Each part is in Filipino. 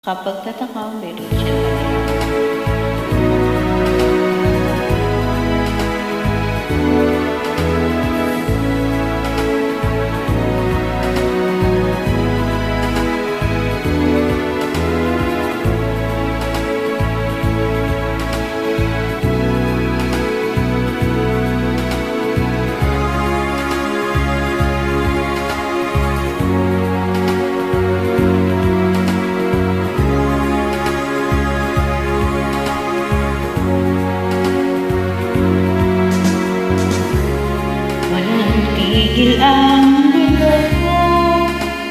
Kapag tataka, meron siya talaga. Tigil ang mundo ko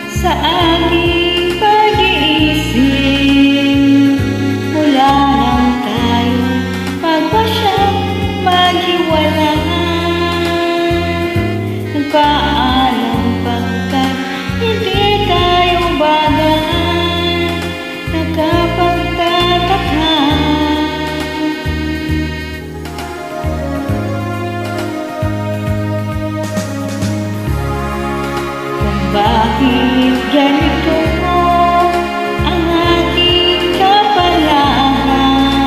sa aking pag-iisip. Mula nang tayo magpasyang maghiwalay, nagpaalam pagkat hindi tayo bagay, nakapagtataka. Bakit ganito ang aking kapalaran?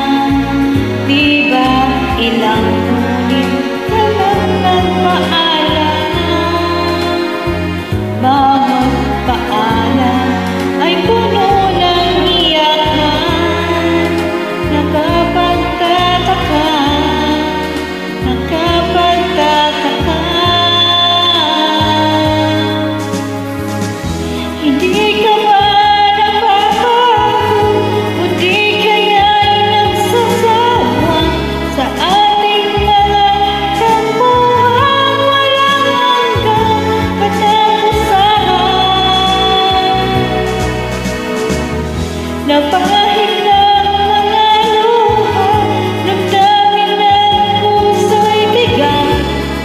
Di ba ilang ulit na lang nagpaalam? Bawat paalam ay puno ng iyakan. Nakapagtataka, nakapagtataka. Hindi ka ba napapago o di kaya'y nagsasawa sa ating mga tampuhan walang hanggang katapusan? Napahid ng mga luha, damdamin ng puso'y tigang,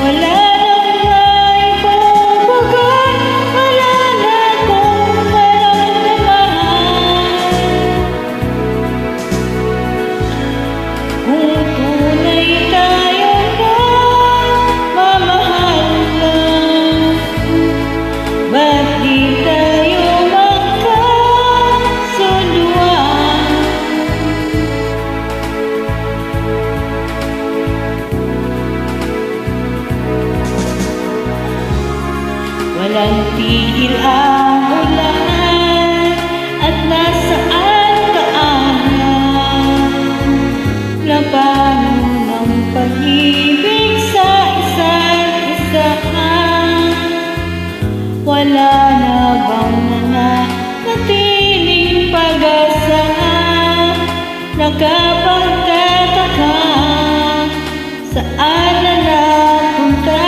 wala nang maibubuga, wala na akong maramdaman. Kung tunay tayo na mamahal lang, ba't di tayo magkasunduan? Walang tigil ang ulan at nasaan kaanan, labanan ng pag-ibig sa isa't isa. Wala na bang nanatiling pag-asa? Nakapagtataka, saan na napunta?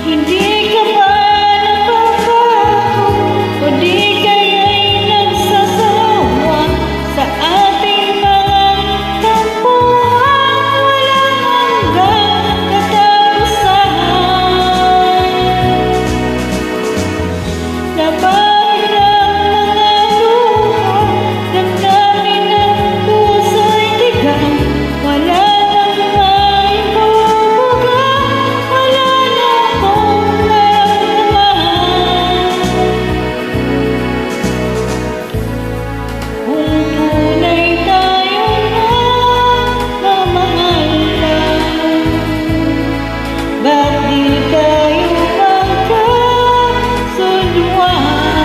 Hindi ka ba napapago o di kaya'y nagsasawa sa ating mga tampuhan walang hanggang katapusan? Labay ng mga luha, damdamin ng puso'y tigang, wala nang maibubuga, wala na akong maramdaman. Kung tunay tayo na mamahal lang, ba't di tayo magkasunduan?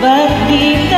Ba't di